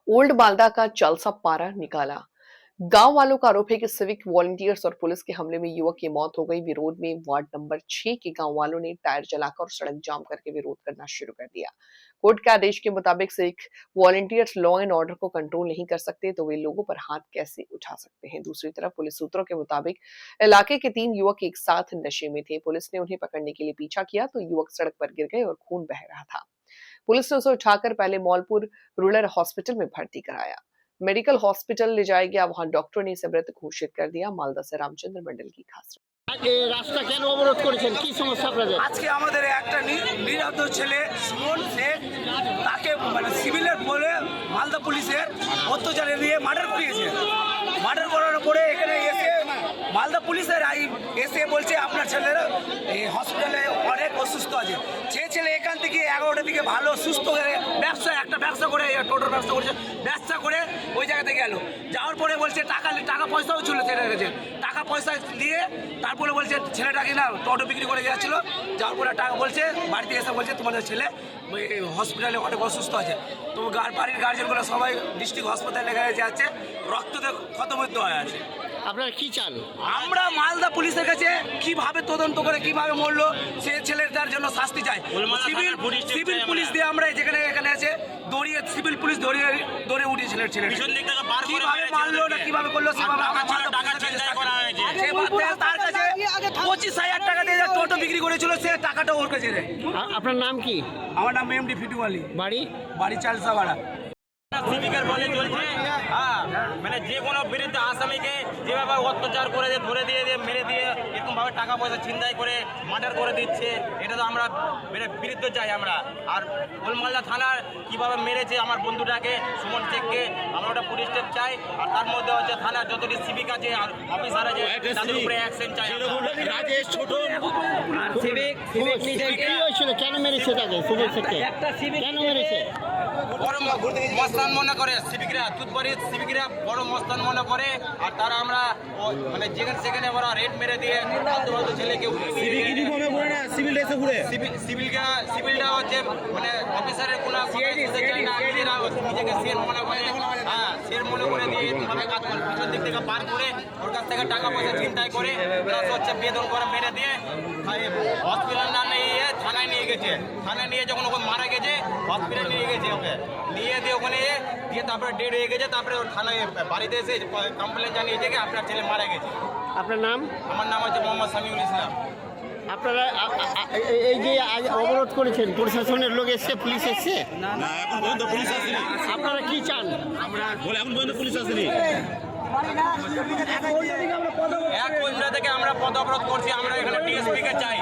Old Malda का जलसा पारा निकाला। गांव वालों का आरोप है कि सिविक वॉलंटियर्स और पुलिस के हमले में युवक की मौत हो गई। विरोध में वार्ड नंबर 6 के गांव वालों ने टायर जलाकर और सड़क जाम करके विरोध करना शुरू कर दिया। कोर्ट के आदेश के मुताबिक civic volunteers law and order को कंट्रोल नहीं कर सकते, तो वे लोगों पर हाथ कैसे उठा सकते हैं। दूसरी तरफ पुलिस सूत्रों के मुताबिक इलाके के 3 युवक एक साथ नशे में थे। पुलिस ने उन्हें पकड़ने के लिए पीछा किया तो युवक सड़क पर गिर गए और खून बह रहा था। पुलिस ने उसे उठाकर पहले मौलपुर रूरल हॉस्पिटल में भर्ती कराया। मेडिकल हॉस्पिटल ले जाया गया, वहां डॉक्टरों ने इसे मृत घोषित कर दिया। मालदा से रामचंद्र मंडल की खास রাস্তা কেন অবরোধ করেছেন? কি সমস্যা আপনাদের? আজকে আমাদের একটা নিরীহ ছেলে সুমন শেখ, তাকে সিভিলের বলে মালদা পুলিশের অত্যাচারে নিয়ে মার্ডার করিয়েছে। মার্ডার করার পরে এখানে এসে মালদা পুলিশের এসে বলছে আপনার ছেলেরা এই হসপিটালে অনেক অসুস্থ আছে। যে ছেলে এখান থেকে 11টার দিকে ভালো সুস্থ হয়ে একটা ব্যবসা করে, টোটোর ব্যবসা করেছে, ব্যবসা করে ওই জায়গাতে গেল। যাওয়ার পরে বলছে টাকা পয়সাও ছিল ছেলের কাছে। টাকা পয়সা দিয়ে তারপরে বলছে ছেলেটাকে না টোটো বিক্রি করে গেছিল। যাওয়ার পরে টাকা বলছে বাড়িতে এসে বলছে তোমাদের ছেলে হসপিটালে অনেক অসুস্থ আছে। তো বাড়ির গার্জেনগুলো সবাই ডিস্ট্রিক্ট হসপিটালে যাচ্ছে, রক্ততে ক্ষতবিদ্ধ হয়ে আছে। আপনারা কি চান? আমরা মালদা পুলিশের কাছে কিভাবে তদন্ত করে কিভাবে মরলো সে ছেলেটার জন্য শাস্তি চাই। সিভিল পুলিশ দিয়ে আমরা যেখানে এখানে আছে দৌড়িয়ে সিভিল পুলিশ দৌড়ে উঠিয়ে ছেলেটা কিভাবে মারলো না কিভাবে করলো সেভাবে তার কাছে 25,000 টাকা দিয়ে টোটো বিক্রি করেছিল, সে টাকাটা ওর কাছে দেয়। আপনার নাম কি? আমার নাম এমডি ফিটু আলী, বাড়ি চালসাপাড়া। সিভিকের বলে চলছে, মানে যে কোনো বিরুদ্ধে আসামিকে যেভাবে অত্যাচার করে দিয়ে ধরে দিয়ে মেরে দিয়ে এরকমভাবে টাকা পয়সা ছিনতাই করে মার্ডার করে দিচ্ছে, এটা তো আমরা বিরুদ্ধে চাই আমরা। আর ওলমালদা থানার কিভাবে মেরেছে আমার বন্ধুটাকে সুমন শেখকে, আমরা ওটা পুলিশ স্টেপ চাই। আর তার মধ্যে হচ্ছে থানার যতটি সিভিক আছে আর অফিসার আছে তাদের উপরে অ্যাকশন চাই। কেন মেরেছে তাকে? সুমন শেখকে কেন মেরেছে? বড় মস্তান মনে করে সিভিকরা, তুতবাড়ির সিভিকরা বড় মস্তান মনে করে। আর তারা আমরা মানে যেখানে সেখানে ওরা রেড মেরে দিয়ে ফালতু ফালতু ছেলেকে সিভিলটা হচ্ছে মানে অফিসারের কোনো নিজেকে সের মনে করে, সের মনে করে দিয়ে এরকমভাবে কাজ করে পিছন দিক থেকে পার করে ওর কাছ থেকে টাকা পয়সা চিন্তাই করে প্লাস হচ্ছে বেদন করে মেরে দিয়ে হসপিটাল না নিয়ে থানায় নিয়ে গেছে। থানায় নিয়ে যখন ওকে মারা গেছে হসপিটাল নিয়ে গেছে, ওকে নিয়ে দিয়ে ওখানে দিয়ে তারপরে ডেড হয়ে গেছে। তারপরে ওর থানায় বাড়িতে এসে কমপ্লেন জানিয়েছে যে আপনার ছেলে মারা গেছে। আপনার নাম? আমার নাম হচ্ছে মোহাম্মদ সামিউল ইসলাম। আপনারা এই যে অবরোধ করেছেন, প্রশাসনের লোক এসছে, পুলিশ এসছে? না, এখন পর্যন্ত পুলিশ আসেনি। আপনারা কি চান? এখন পর্যন্ত পুলিশ আসেনি। এক ঘন্টা থেকে আমরা পদ অবরোধ করছি। আমরা এখানে ডিএসপি কে চাই।